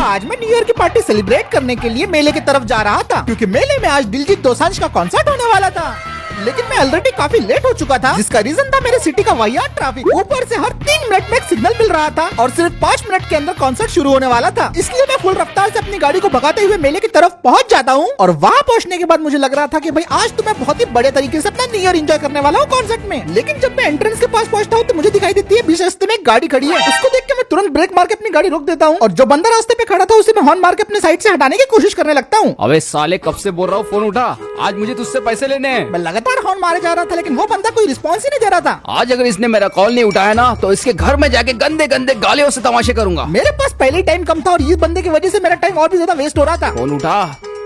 आज मैं new year की पार्टी सेलिब्रेट करने के लिए मेले की तरफ जा रहा था, क्योंकि मेले में आज दिलजीत दोसांझ का कॉन्सर्ट होने वाला था। लेकिन मैं ऑलरेडी काफी लेट हो चुका था, जिसका रीजन था मेरे सिटी का वाहियात ट्रैफिक। ऊपर से हर 3 मिनट में एक सिग्नल मिल रहा था और सिर्फ 5 मिनट के अंदर कॉन्सर्ट शुरू होने वाला था। इसलिए मैं फुल रफ्तार से अपनी गाड़ी को भगाते हुए मेले की तरफ पहुंच जाता हूं। और वहां पहुंचने के बाद मुझे लग रहा था कि भाई आज तो मैं बहुत ही बड़े तरीके से अपना न्यू ईयर एंजॉय करने वाला हूँ कॉन्सर्ट में। लेकिन जब मैं एंट्रेंस के पास पहुंचता हूँ तो मुझे दिखाई देती है बीच रास्ते में एक गाड़ी खड़ी है। उसको देख के मैं तुरंत ब्रेक मार के अपनी गाड़ी रोक देता हूँ और जो बंदा रास्ते पे खड़ा था उसे मैं हॉर्न मार के अपने साइड से हटाने की कोशिश करने लगता हूँ। अबे साले, कब से बोल रहा हूँ फोन उठा, आज मुझे तुझसे पैसे लेने हैं। मैं लगातार हॉर्न मारे जा रहा था, लेकिन वो बंदा कोई रिस्पॉन्स ही नहीं दे रहा था। आज अगर इसने मेरा कॉल नहीं उठाया ना तो इसके घर में जाके गंदे गंदे गालियों से तमाशे करूंगा। मेरे पास पहले ही टाइम कम था और इस बंदे की वजह से मेरा टाइम और भी ज्यादा वेस्ट हो रहा था। फोन उठा।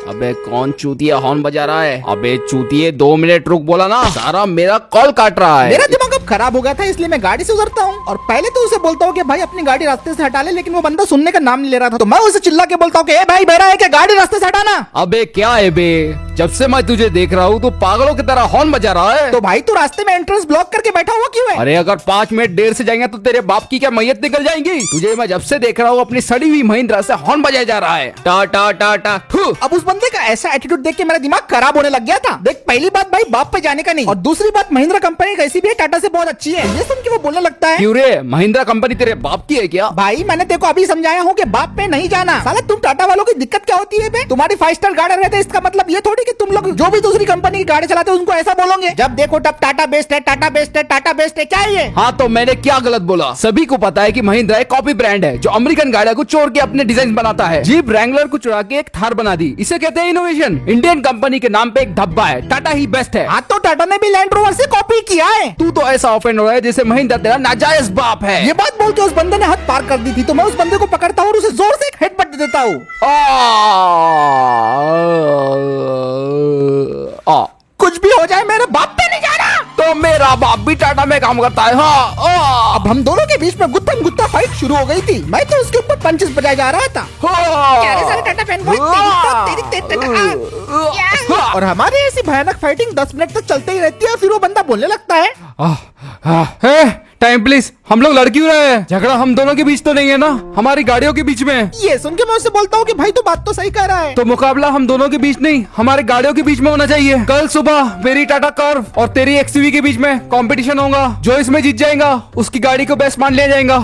अबे कौन चूतिया हॉर्न बजा रहा है? अबे चूतिए, 2 मिनट रुक बोला ना, सारा मेरा कॉल काट रहा है। मेरा दिमाग अब खराब हो गया था, इसलिए मैं गाड़ी से उतरता हूँ और पहले तो उसे बोलता हूँ कि भाई अपनी गाड़ी रास्ते से हटा ले, लेकिन वो बंदा सुनने का नाम नहीं ले रहा था। तो मैं उसे चिल्ला के बोलता हूँ कि ए भाई, बहरा है क्या, गाड़ी रास्ते से हटाना। अबे क्या है बे, जब से मैं तुझे देख रहा हूँ तो पागलों की तरह हॉर्न बजा रहा है। तो भाई तू रास्ते में एंट्रेंस ब्लॉक करके बैठा हुआ क्यों है? अरे अगर 5 मिनट देर से जाएंगे तो तेरे बाप की क्या मैयत निकल जाएंगी? तुझे मैं जब से देख रहा हूँ अपनी सड़ी हुई महिंद्रा से हॉर्न बजाया जा रहा है। टा टा टा टा। अब उस बंदे का ऐसा एटीट्यूड देख के मेरा दिमाग खराब होने लग गया था। देख, पहली बात भाई बाप पे जाने का नहीं, और दूसरी बात महिंद्रा कंपनी कैसी भी है, टाटा से बहुत अच्छी है। ये सुन के वो बोलने लगता है, क्यों रे, महिंद्रा कंपनी तेरे बाप की है क्या? भाई मैंने तेको अभी समझाया हूँ कि बाप पे नहीं जाना। साला तुम टाटा वालों की दिक्कत क्या होती है बे? तुम्हारी 5 स्टार गाड़ी रहते है, इसका मतलब ये थोड़ी कि तुम लोग जो भी दूसरी कंपनी की गाड़ी चलाते हो उनको ऐसा बोलोगे। जब देखो तब टाटा बेस्ट है, टाटा बेस्ट है, टाटा बेस्ट है, क्या है ये? हाँ तो मैंने क्या गलत बोला? सभी को पता है कि महिंद्रा एक कॉपी ब्रांड है जो अमेरिकन गाड़ियों को चोर के अपने डिजाइन बनाता है। जीप रैंगलर को चुरा के एक थार बना दी, इसे कहते हैं इनोवेशन। इंडियन कंपनी के नाम पे एक धब्बा है, टाटा ही बेस्ट है। हाँ तो टाटा ने भी लैंड रोवर से कॉपी किया है। तू तो ऐसा ऑफेंड हो रहा है जैसे महिंद्रा तेरा नाजायज बाप है। ये बात बोल के उस बंदे ने हद पार कर दी थी, तो मैं उस बंदे को पकड़ता हूँ और उसे जोर से एक हेडबट दे देता हूँ। कुछ भी हो जाए मेरे बाप पे नहीं जाना। तो मेरा बाप भी टाटा में काम करता है। हाँ। अब हम दोनों के बीच में गुत्थम गुत्ता फाइट शुरू हो गई थी। मैं तो उसके ऊपर पंचेस बजाया जा रहा था। क्या रे सारे टाटा फैन बॉय, और हमारी ऐसी भयानक फाइटिंग 10 मिनट तक चलते ही रहती है और फिर वो बंदा बोलने लगता है, टाइम प्लीज, हम लोग लड़ क्यों रहे हैं? झगड़ा हम दोनों के बीच तो नहीं है ना, हमारी गाड़ियों के बीच में। ये सुन के मैं उससे बोलता हूँ कि भाई तू बात तो सही कह रहा है। तो मुकाबला हम दोनों के बीच नहीं, हमारे गाड़ियों के बीच में होना चाहिए। कल सुबह मेरी टाटा कर्व और तेरी एक्सयूवी के बीच में कंपटीशन होगा। जो इसमें जीत जाएगा उसकी गाड़ी को बेस्ट मान लिया जाएगा।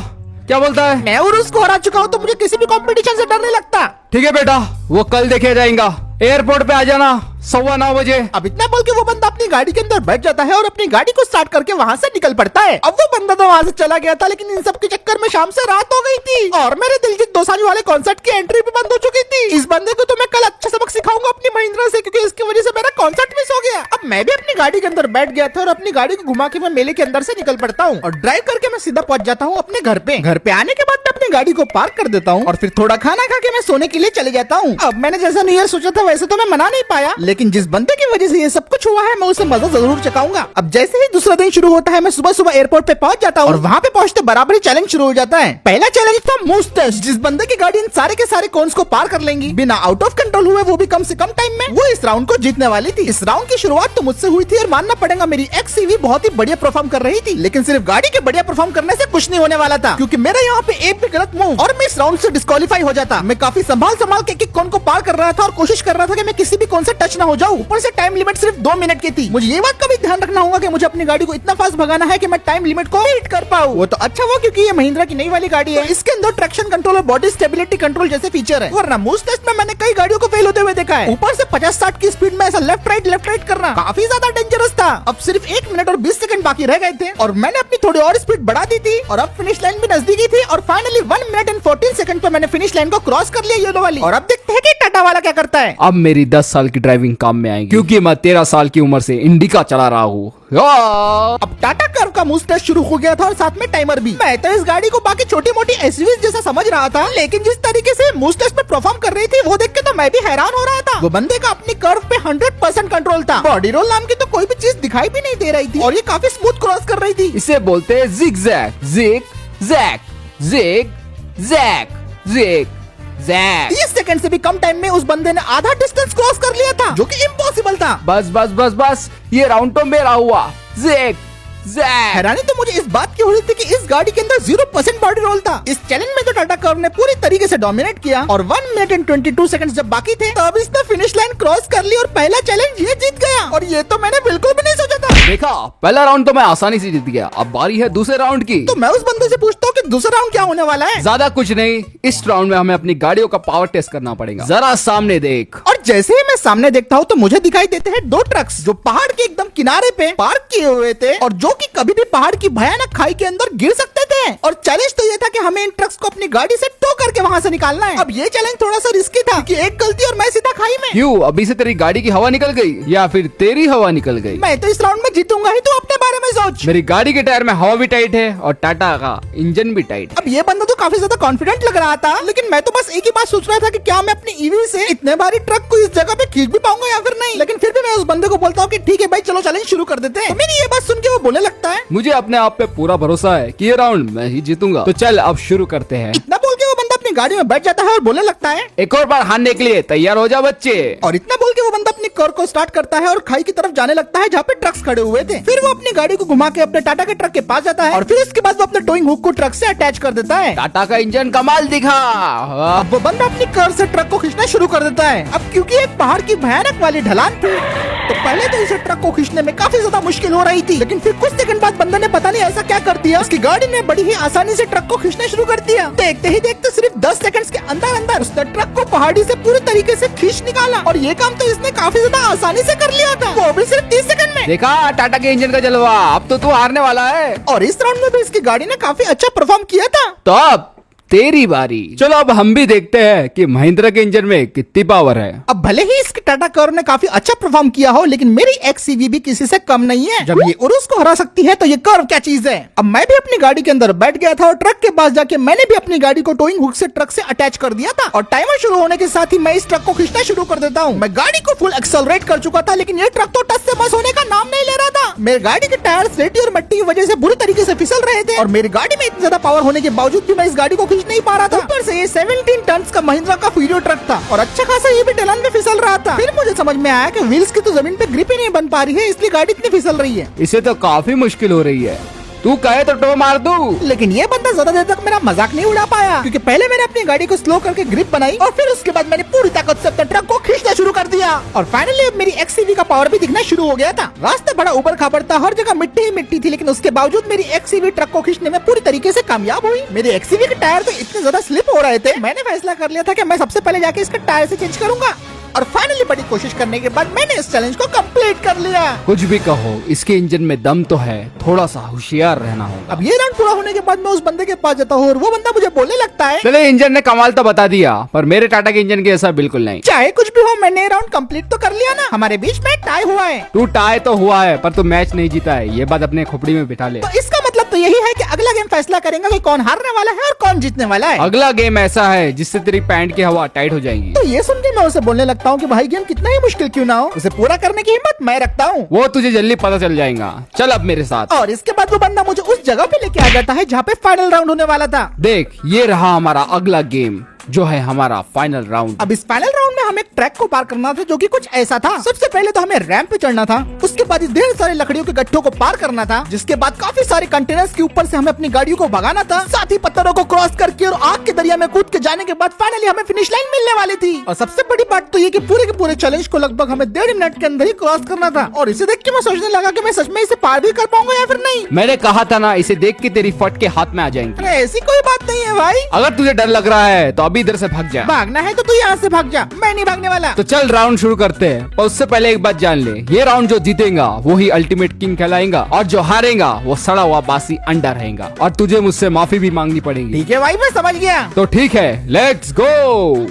क्या बोलता है? मैं और उसको हरा चुका हूँ तो मुझे किसी भी कंपटीशन से डर नहीं लगता। ठीक है बेटा, वो कल देखे जाएगा। एयरपोर्ट पे आ जाना 9:15 बजे। अब इतना बोल के वो बंदा अपनी गाड़ी के अंदर बैठ जाता है और अपनी गाड़ी को स्टार्ट करके वहाँ से निकल पड़ता है। अब वो बंदा तो वहाँ से चला गया था, लेकिन इन सब के चक्कर में शाम से रात हो गई थी और मेरे दिलजीत दोसांझ वाले कॉन्सर्ट की एंट्री भी बंद हो चुकी थी। इस बंदे को तो मैं कल अच्छा सबक सिखाऊंगा अपनी महिंद्रा से, क्योंकि इसकी वजह से मेरा कॉन्सर्ट मिस हो गया। अब मैं भी अपनी गाड़ी के अंदर बैठ गया था और अपनी गाड़ी को घुमा के मैं मेले के अंदर से निकल पड़ता हूँ और ड्राइव करके मैं सीधा पहुंच जाता हूँ अपने घर पे। घर पे आने के बाद मैं अपनी गाड़ी को पार्क कर देता हूँ और फिर थोड़ा खाना खा के मैं सोने के लिए चले जाता हूँ। अब मैंने जैसा न्यू ईयर सोचा था वैसे तो मैं मना नहीं पाया, लेकिन जिस बंदे की वजह से ये सब कुछ हुआ है मैं उसे मजा जरूर चखाऊंगा। अब जैसे ही दूसरा दिन शुरू होता है मैं सुबह सुबह एयरपोर्ट पे पहुंच जाता हूँ और वहाँ पे पहुंचते बराबर ही चैलेंज शुरू हो जाता है। पहला चैलेंज था मूस टेस्ट। जिस बंदे की गाड़ी इन सारे के सारे कोन्स को पार कर लेंगी बिना आउट ऑफ कंट्रोल हुए, वो भी कम से कम टाइम में, वो इस राउंड को जीतने वाली थी। इस राउंड की शुरुआत तो मुझसे हुई थी और मानना पड़ेगा मेरी एक्सयूवी बहुत ही बढ़िया परफॉर्म कर रही थी, लेकिन सिर्फ गाड़ी के बढ़िया परफॉर्म करने से कुछ नहीं होने वाला था, क्योंकि मेरा यहाँ पे एक भी गलत मूव और मैं इस राउंड से डिस्क्वालीफाई हो जाता। मैं काफी संभाल के कोन को पार कर रहा था और कोशिश कर रहा था कि मैं किसी भी कोन से टच ना हो जाऊं। ऊपर से टाइम लिमिट सिर्फ 2 मिनट की थी। मुझे ये बात का भी ध्यान रखना होगा कि मुझे अपनी गाड़ी को इतना फास्ट भगाना है कि मैं टाइम लिमिट को मीट कर पाऊं। वो तो अच्छा हुआ क्योंकि ये महिंद्रा की नई वाली गाड़ी है, तो इसके अंदर ट्रैक्शन कंट्रोल और बॉडी स्टेबिलिटी कंट्रोल जैसे फीचर है, वरना मूस टेस्ट में मैंने कई गाड़ियों को फेल होते हुए देखा है। ऊपर से 50-60 की स्पीड में ऐसा लेफ्ट राइट करना काफी ज्यादा डेंजरस था। अब सिर्फ 1 मिनट और 20 सेकंड बाकी रह गए थे और मैंने अपनी थोड़ी और स्पीड बढ़ा दी थी और अब फिनिश लाइन भी नजदीकी थी और फाइनली 1 मिनट एंड 14 सेकंड पे मैंने फिनिश लाइन को क्रॉस कर लिया येलो वाली। और अब देखते हैं कि टाटा वाला क्या करता है। अब मेरी 10 साल की ड्राइविंग काम में आएगी, क्योंकि मैं 13 साल की उम्र से इंडिका चला रहा हूँ। अब टाटा कर्व का मूव टेस्ट शुरू हो गया था और साथ में टाइमर भी। मैं तो इस गाड़ी को बाकी छोटी मोटी एसयूवी जैसा समझ रहा था, लेकिन जिस तरीके से मूव टेस्ट में परफॉर्म कर रही थी वो देख के तो मैं भी हैरान हो रहा था। वो बंदे का अपनी कर्व पे 100% कंट्रोल था। बॉडी रोल नाम की तो कोई भी चीज दिखाई भी नहीं दे रही थी और ये काफी स्मूथ क्रॉस कर रही थी। इसे बोलते हैं zigzag, zigzag, zigzag, zigzag. 30 second से भी कम टाइम में उस बंदे ने आधा डिस्टेंस क्रॉस कर लिया था, जो कि इम्पॉसिबल था। बस बस बस बस, ये राउंड तो मेरा हुआ। Zig Zap! हैरानी तो मुझे इस बात की हो रही थी कि इस गाड़ी के अंदर 0% बॉडी रोल था। इस चैलेंज में तो टाटा कर्व ने पूरी तरीके से डोमिनेट किया और 1 मिनट एंड 22 सेकंड्स जब बाकी थे तब इसने फिनिश लाइन क्रॉस कर ली और पहला चैलेंज ये जीत गया। और ये तो मैंने बिल्कुल भी नहीं सोचा था। देखा, पहला राउंड तो मैं आसानी से जीत गया। अब बारी है दूसरे राउंड की। तो मैं उस बंदे से पूछता हूँ कि दूसरा राउंड क्या होने वाला है। ज्यादा कुछ नहीं, इस राउंड में हमें अपनी गाड़ियों का पावर टेस्ट करना पड़ेगा। जरा सामने देख। और जैसे ही मैं सामने देखता हूँ तो मुझे दिखाई देते हैं 2 ट्रक्स जो पहाड़ के एकदम किनारे पे पार्क किए हुए थे और जो कि कभी भी पहाड़ की भयानक खाई के अंदर गिर सकते थे। और चैलेंज तो ये था कि हमें इन ट्रक्स को अपनी गाड़ी से टो करके वहाँ से निकालना है। अब ये चैलेंज थोड़ा सा रिस्की था कि एक गलती और मैं सीधा खाई में। क्यों, अभी से तेरी गाड़ी की हवा निकल गई या फिर तेरी हवा निकल गई? मैं तो इस राउंड में जीतूंगा ही, तो अपने बारे में सोच। मेरी गाड़ी के टायर में हवा भी टाइट है और टाटा का इंजन भी टाइट। अब ये बंदा तो काफी ज्यादा कॉन्फिडेंट लग रहा था, लेकिन मैं तो बस एक ही बात सोच रहा था कि क्या मैं अपनी ईवी से इतने भारी ट्रक को इस जगह पे खींच भी पाऊंगा या फिर नहीं। लेकिन फिर भी मैं उस बंदे को बोलता हूँ कि ठीक है भाई, चलो चैलेंज शुरू कर देते हैं। तो मेरी ये बात सुन के वो बोलने लगता है, मुझे अपने आप पे पूरा भरोसा है कि ये राउंड मैं ही जीतूंगा। तो चल अब शुरू करते हैं। इतना बोल के वो बंदा अपनी गाड़ी में बैठ जाता है और बोलने लगता है, एक और बार हारने के लिए तैयार हो जा बच्चे। और इतना बोल के वो बंदा अपनी कार को स्टार्ट करता है और खाई की तरफ जाने लगता है जहाँ पे ट्रक्स खड़े हुए थे। फिर वो अपनी गाड़ी को घुमा के अपने टाटा के ट्रक के पास जाता है और फिर उसके बाद वो अपने टोइंग हुक को ट्रक से अटैच कर देता है। टाटा का इंजन कमाल दिखा। अब वो बंदा अपनी कार से ट्रक को खींचना शुरू कर देता है। अब क्योंकि एक पहाड़ की भयानक वाली ढलान थी तो पहले तो इसे ट्रक को खींचने में काफी ज्यादा मुश्किल हो रही थी, लेकिन फिर कुछ सेकंड बाद बंदा ने पता नहीं ऐसा क्या कर दिया, उसकी गाड़ी ने बड़ी ही आसानी से ट्रक को खींचना शुरू कर दिया। देखते ही देखते सिर्फ 10 सेकंड्स के अंदर अंदर उसने ट्रक को पहाड़ी से पूरी तरीके से खींच निकाला और ये काम तो इसने काफी ज्यादा आसानी से कर लिया था, वो भी सिर्फ 30 सेकंड में। देखा टाटा के इंजन का जलवा, अब तो तू हारने वाला है। और इस राउंड में भी इसकी गाड़ी ने काफी अच्छा परफॉर्म किया था। तो अब तेरी बारी। चलो अब हम भी देखते हैं कि महिंद्रा के इंजन में कितनी पावर है। अब भले ही इसके टाटा कर्व ने काफी अच्छा परफॉर्म किया हो, लेकिन मेरी XCV भी किसी से कम नहीं है। जब ये उरुस को हरा सकती है तो ये कर्व क्या चीज है। अब मैं भी अपनी गाड़ी के अंदर बैठ गया था और ट्रक के पास जाके मैंने भी अपनी गाड़ी को टोइंग हुक से ट्रक से अटैच कर दिया था और टाइमर शुरू होने के साथ ही मैं इस ट्रक को खींचना शुरू कर देता हूँ। मैं गाड़ी को फुल एक्सेलरेट कर चुका था, लेकिन ये ट्रक तो टस से बस होने का नाम नहीं ले रहा था। मेरी गाड़ी के टायर रेती और मिट्टी की वजह से बुरी तरीके से फिसल रहे थे और मेरी गाड़ी में इतनी ज्यादा पावर होने के बावजूद भी मैं इस गाड़ी को खींच नहीं पा रहा था। ऊपर से ये 17 टन का महिंद्रा का फीडो ट्रक था और अच्छा खासा ये भी ढलान में फिसल रहा था। फिर मुझे समझ में आया कि व्हील्स की तो जमीन पे ग्रिप ही नहीं बन पा रही है, इसलिए गाड़ी इतनी फिसल रही है। इसे तो काफी मुश्किल हो रही है, तू कहे तो टो मार दूं। लेकिन ये बंदा ज्यादा देर तक मेरा मजाक नहीं उड़ा पाया, क्योंकि पहले मैंने अपनी गाड़ी को स्लो करके ग्रिप बनाई और फिर उसके बाद मैंने पूरी ताकत से अपने ट्रक को खींचना शुरू कर दिया और फाइनली अब मेरी XCV का पावर भी दिखना शुरू हो गया था। रास्ता बड़ा ऊपर खापड़ था, हर जगह मिट्टी ही मिट्टी थी, लेकिन उसके बावजूद मेरी XCV ट्रक को खींचने में पूरी तरीके से कामयाब हुई। मेरी XCV के टायर तो इतने ज्यादा स्लिप हो रहे थे, मैंने फैसला कर लिया था कि मैं सबसे पहले जाके इसका टायर से चेंज करूंगा और फाइनली बड़ी कोशिश करने के बाद मैंने इस चैलेंज को कंप्लीट कर लिया। कुछ भी कहो, इसके इंजन में दम तो है, थोड़ा सा होशियार रहना होगा। अब ये राउंड पूरा होने के बाद मैं उस बंदे के पास जाता हूँ और वो बंदा मुझे बोलने लगता है, चले इंजन ने कमाल तो बता दिया, पर मेरे टाटा के इंजन के ऐसा बिल्कुल नहीं। चाहे कुछ भी हो मैंने राउंड कंप्लीट तो कर लिया ना, हमारे बीच में टाई हुआ है। तू टाई तो हुआ है पर तू मैच नहीं जीता है, ये बात अपने खोपड़ी में बिठा ले। तो इसका मतलब तो यही है कि अगला गेम फैसला करेंगे कि कौन हारने वाला है और कौन जीतने वाला है। अगला गेम ऐसा है जिससे तेरी पैंट की हवा टाइट हो जाएगी। तो ये सुन के मैं उसे बोलने लगता हूँ कि भाई गेम कितना ही मुश्किल क्यों ना हो, उसे पूरा करने की हिम्मत मैं रखता हूँ। वो तुझे जल्दी पता चल जाएगा, चल अब मेरे साथ। और इसके बाद वो बंदा मुझे उस जगह पे लेके आ जाता है जहाँ पे फाइनल राउंड होने वाला था। देख ये रहा हमारा अगला गेम, जो है हमारा फाइनल राउंड। अब इस फाइनल राउंड में हमें एक ट्रैक को पार करना था जो कि कुछ ऐसा था। सबसे पहले तो हमें रैंप पे चढ़ना था, उसके बाद इस ढेर सारे लकड़ियों के गट्ठों को पार करना था, जिसके बाद काफी सारे कंटेनर्स के ऊपर से हमें अपनी गाड़ियों को भगाना था, साथ ही पत्थरों को क्रॉस करके और आग के दरिया में कूद के जाने के बाद फाइनली हमें फिनिश लाइन मिलने वाली थी। और सबसे बड़ी बात तो ये कि पूरे के पूरे चैलेंज को लगभग हमें 1.5 मिनट के अंदर ही क्रॉस करना था। और इसे देख के मैं सोचने लगा कि मैं सच में इसे पार भी कर पाऊंगा या फिर नहीं। मैंने कहा था ना, इसे देख के तेरी फट के हाथ में आ जाएंगी। अरे ऐसी कोई बात नहीं है भाई, अगर तुझे डर लग रहा है तो अभी इधर से भाग जा। भागना है तो तू यहाँ से भाग जा, मैं नहीं भागने वाला। तो चल राउंड शुरू करते हैं, पर उससे पहले एक बात जान ले, ये राउंड जो जीतेगा वो ही अल्टीमेट किंग कहलाएगा और जो हारेगा वो सड़ा हुआ बासी अंडा रहेगा और तुझे मुझसे माफी भी मांगनी पड़ेगी। ठीक है भाई, मैं समझ गया। तो ठीक है, लेट्स गो।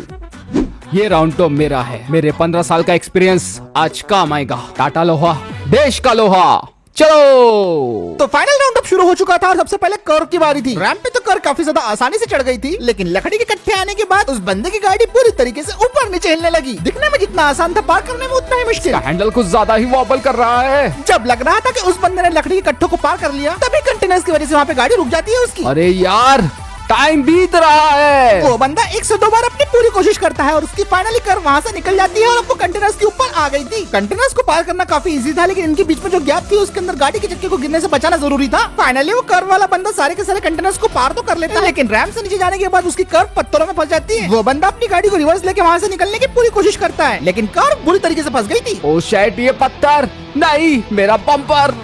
ये राउंड तो मेरा है, मेरे 15 साल का एक्सपीरियंस आज काम आएगा। टाटा लोहा, देश का लोहा, चलो। तो फाइनल राउंड अब शुरू हो चुका था और सबसे पहले कर्व की बारी थी। रैंप पे तो कर्व काफी ज्यादा आसानी से चढ़ गई थी, लेकिन लकड़ी के कट्टे आने के बाद उस बंदे की गाड़ी पूरी तरीके से ऊपर नीचे हिलने लगी। दिखने में जितना आसान था, पार करने में उतना ही मुश्किल। हैंडल कुछ ज्यादा ही वॉबल कर रहा है। जब लग रहा था कि उस बंदे ने लकड़ी के कट्टों को पार कर लिया, तभी कंटेनर्स की वजह से वहाँ पे गाड़ी रुक जाती है उसकी। अरे यार, टाइम बीत रहा है। वो बंदा 1 से 2 बार अपनी पूरी कोशिश करता है और उसकी फाइनली कर वहाँ से निकल जाती है और अब वो कंटेनर्स के ऊपर आ गई थी। कंटेनर्स को पार करना काफी इजी था, लेकिन इनके बीच में जो गैप थी उसके अंदर गाड़ी के चक्के को गिरने से बचाना जरूरी था। फाइनली वो कर्व वाला बंदा सारे के सारे कंटेनर्स को पार तो कर लेता है, लेकिन रैम से नीचे जाने के बाद उसकी कर्व पत्थरों में फंस जाती है। वो बंदा अपनी गाड़ी को रिवर्स लेके वहाँ से निकलने की पूरी कोशिश करता है, लेकिन कर्व बुरी तरीके से फंस गई थी। ओ शैट, ये पत्थर नहीं, मेरा बम्पर।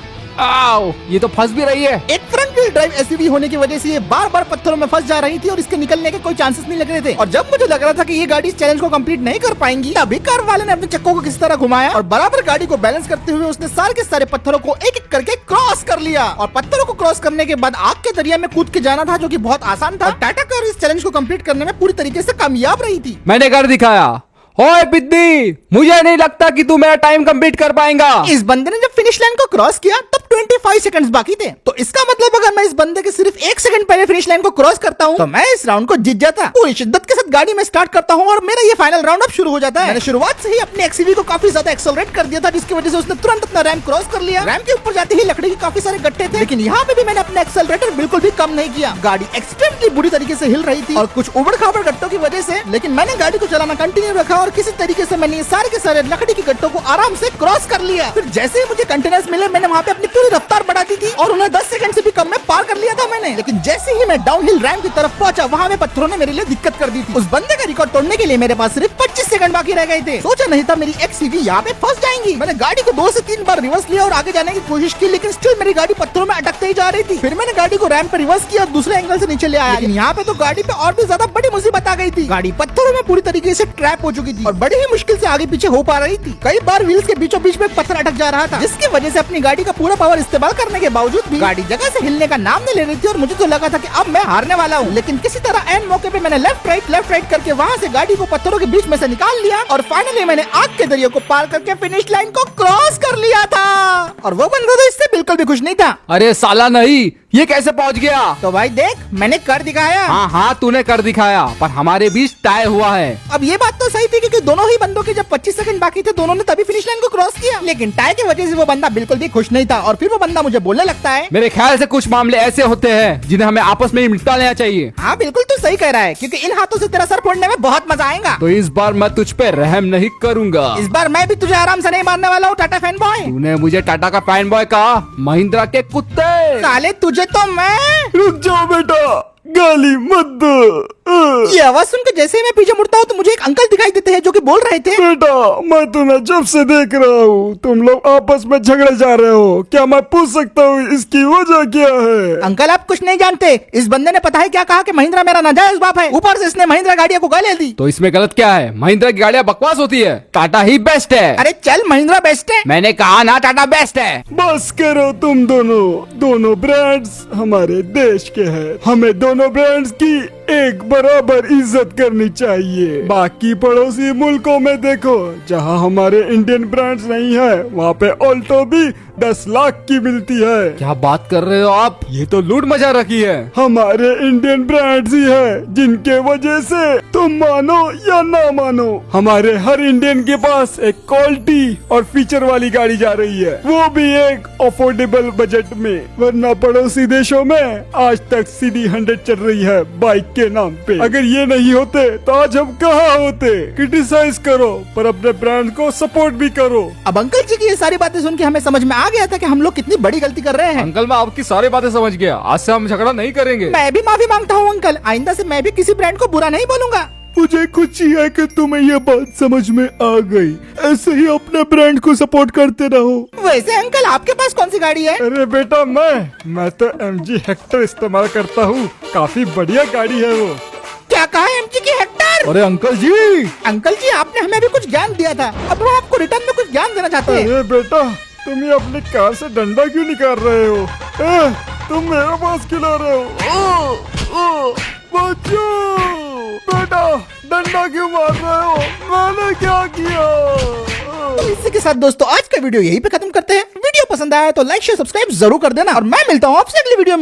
आओ, ये तो फंस भी रही है। एक फ्रंट व्हील ड्राइव एसयूवी होने की वजह से ये बार बार पत्थरों में फंस जा रही थी और इसके निकलने के कोई चांसेस नहीं लग रहे थे। और जब मुझे लग रहा था कि ये गाड़ी इस चैलेंज को कंप्लीट नहीं कर पाएंगी, तभी कार वाले ने अपने चक्कों को किसी तरह घुमाया और बराबर गाड़ी को बैलेंस करते हुए उसने सारे के सारे पत्थरों को एक एक करके क्रॉस कर लिया। और पत्थरों को क्रॉस करने के बाद आग के दरिया में कूद के जाना था, जो कि बहुत आसान था। टाटा कार इस चैलेंज को कंप्लीट करने में पूरी तरीके से कामयाब रही थी। मैंने कर दिखाया। ओए बिद्दी, मुझे नहीं लगता कि तू मेरा टाइम कंप्लीट कर पाएगा। इस बंदे ने जब फिनिश लाइन को क्रॉस किया तब 25 सेकंड्स बाकी थे, तो इसका मतलब अगर मैं इस बंदे के सिर्फ 1 सेकंड पहले फिनिश लाइन को क्रॉस करता हूँ तो मैं इस राउंड को जीत जाता। पूरी शिद्दत के साथ गाड़ी में स्टार्ट करता हूँ और मेरा ये फाइनल राउंड अब शुरू हो जाता है। मैंने शुरुआत से ही अपने एक्सयूवी को काफी ज्यादा एक्सेलरेट कर दिया था, जिसकी वजह से उसने तुरंत अपना रैम क्रॉस कर लिया। रैम के ऊपर जाते ही लकड़ी के काफी सारे गट्टे थे, लेकिन यहाँ पे भी मैंने अपना एक्सेलरेटर बिल्कुल भी कम नहीं किया। गाड़ी एक्सट्रीमली बुरी तरीके से हिल रही थी और कुछ उबड़ खाबड़ गट्टों की वजह से, लेकिन मैंने गाड़ी को चलाना कंटिन्यू रखा और किसी तरीके से मैंने सारे के सारे लकड़ी के गट्टों को आराम से क्रॉस कर लिया। फिर जैसे ही मुझे कंटेनर्स मिले, मैंने वहाँ पे अपनी पूरी रफ्तार बढ़ा दी थी और उन्हें 10 सेकंड से भी कम में पार कर लिया था मैंने। लेकिन जैसे ही मैं डाउनहिल रैंप की तरफ पहुंचा, वहाँ पे पत्थरों ने मेरे लिए दिक्कत कर दी थी। उस बंदे का रिकॉर्ड तोड़ने के लिए मेरे पास सिर्फ 25 सेकंड बाकी रह गए थे। सोचा नहीं था मेरी एक्सयूवी यहाँ पे फंस जाएंगी। मैंने गाड़ी को 2 से 3 बार रिवर्स लिया और आगे जाने की कोशिश की, लेकिन स्टिल मेरी गाड़ी पत्थरों में अटकते ही जा रही थी। फिर मैंने गाड़ी को रैंप पे रिवर्स किया और दूसरे एंगल से नीचे ले आया, लेकिन यहाँ पे तो गाड़ी पे और भी ज्यादा बड़ी मुसीबत आ गई थी। गाड़ी पत्थरों में पूरी तरीके से ट्रैप हो चुकी थी और बड़ी ही मुश्किल से आगे पीछे हो पा रही थी। कई बार व्हील्स के बीचों बीच में पत्थर अटक जा रहा था, जिसकी वजह से अपनी गाड़ी का पूरा पावर इस्तेमाल करने के बावजूद भी गाड़ी जगह से हिलने का नाम नहीं ले रही थी और मुझे तो लगा था कि अब मैं हारने वाला हूँ। लेकिन किसी तरह एंड मौके पे मैंने लेफ्ट राइट करके वहाँ से गाड़ी को पत्थरों के बीच में से निकाल लिया और फाइनली मैंने आग के दरिया को पार करके फिनिश लाइन को क्रॉस कर लिया था। और वो बंदा तो इससे बिल्कुल भी खुश नहीं था। अरे साला नहीं, ये कैसे पहुंच गया? तो भाई देख, मैंने कर दिखाया। हाँ, तूने कर दिखाया, पर हमारे बीच टाई हुआ है। अब ये बात तो सही थी, क्योंकि दोनों ही बंदों के जब 25 सेकंड बाकी थे, दोनों ने तभी फिनिश लाइन को क्रॉस किया। लेकिन टाई की वजह से वो बंदा बिल्कुल भी खुश नहीं था और फिर वो बंदा मुझे बोलने लगता है, मेरे ख्याल से कुछ मामले ऐसे होते हैं जिन्हें हमें आपस में ही निपटा लेना चाहिए। हाँ बिल्कुल, तू सही कह रहा है, क्योंकि इन हाथों से तेरा सर फोड़ने में बहुत मजा आएगा। तो इस बार मैं तुझ पे रहम नहीं करूंगा। इस बार मैं भी तुझे आराम से नहीं मारने वाला हूँ, टाटा फैन बॉय। तूने मुझे टाटा का फैन बॉय कहा, महिंद्रा के कुत्ते साले तुझे तो मैं। रुक जाओ बेटा, गाली मत दो। ये आवाज सुनकर जैसे ही मैं पीछे मुड़ता हूँ तो मुझे एक अंकल दिखाई देते हैं जो कि बोल रहे थे, बेटा मैं तुम्हें जब से देख रहा हूँ तुम लोग आपस में झगड़े जा रहे हो, क्या मैं पूछ सकता हूँ इसकी वजह क्या है? अंकल आप कुछ नहीं जानते, इस बंदे ने पता है क्या कहा कि महिंद्रा मेरा नाजायज बाप है, ऊपर से इसने महिंद्रा गाड़ियों को गाली दी। तो इसमें गलत क्या है? महिंद्रा की गाड़ियाँ बकवास होती है, टाटा ही बेस्ट है। अरे चल, महिंद्रा बेस्ट है। मैंने कहा ना टाटा बेस्ट है। बस करो तुम दोनों ब्रांड्स हमारे देश के हैं, हमें दोनों ब्रांड्स की एक बराबर इज्जत करनी चाहिए। बाकी पड़ोसी मुल्कों में देखो, जहाँ हमारे इंडियन ब्रांड्स नहीं है, वहाँ पे ऑल्टो भी 10 लाख की मिलती है। क्या बात कर रहे हो आप? ये तो लूट मचा रखी है। हमारे इंडियन ब्रांड्स ही है जिनके वजह से तुम मानो या ना मानो, हमारे हर इंडियन के पास एक क्वालिटी और फीचर वाली गाड़ी जा रही है, वो भी एक अफोर्डेबल बजट में। वरना पड़ोसी देशों में आज तक CD 100 चल रही है बाइक के नाम पे। अगर ये नहीं होते तो आज हम कहाँ होते? क्रिटिसाइज करो पर अपने ब्रांड को सपोर्ट भी करो। अब अंकल जी की ये सारी बातें सुन के हमें समझ में आ गया था कि हम लोग कितनी बड़ी गलती कर रहे हैं। अंकल मैं आपकी सारी बातें समझ गया, आज से हम झगड़ा नहीं करेंगे। मैं भी माफी मांगता हूँ अंकल, आइंदा से मैं भी किसी ब्रांड को बुरा नहीं बोलूंगा। मुझे खुशी है कि तुम्हें ये बात समझ में आ गई, ऐसे ही अपने ब्रांड को सपोर्ट करते रहो। वैसे अंकल आपके पास कौन सी गाड़ी है? अरे बेटा मैं तो MG हेक्टर इस्तेमाल करता हूँ, काफी बढ़िया गाड़ी है वो। क्या कहा MG की हेक्टर? अरे अंकल जी आपने हमें भी कुछ ज्ञान दिया था, अब हम आपको रिटर्न में कुछ ज्ञान देना चाहते हैं। अरे बेटा तुम ये अपनी कार से डंडा क्यों निकाल रहे हो? तुम मेरा पास क्यों ला रहे हो? बच्चों बेटा डंडा क्यों मार रहे हो? मैंने क्या किया? तो इसी के साथ दोस्तों आज का वीडियो यहीं पे खत्म करते हैं। वीडियो पसंद आया तो लाइक शेयर सब्सक्राइब जरूर कर देना और मैं मिलता हूँ आपसे अगली वीडियो में।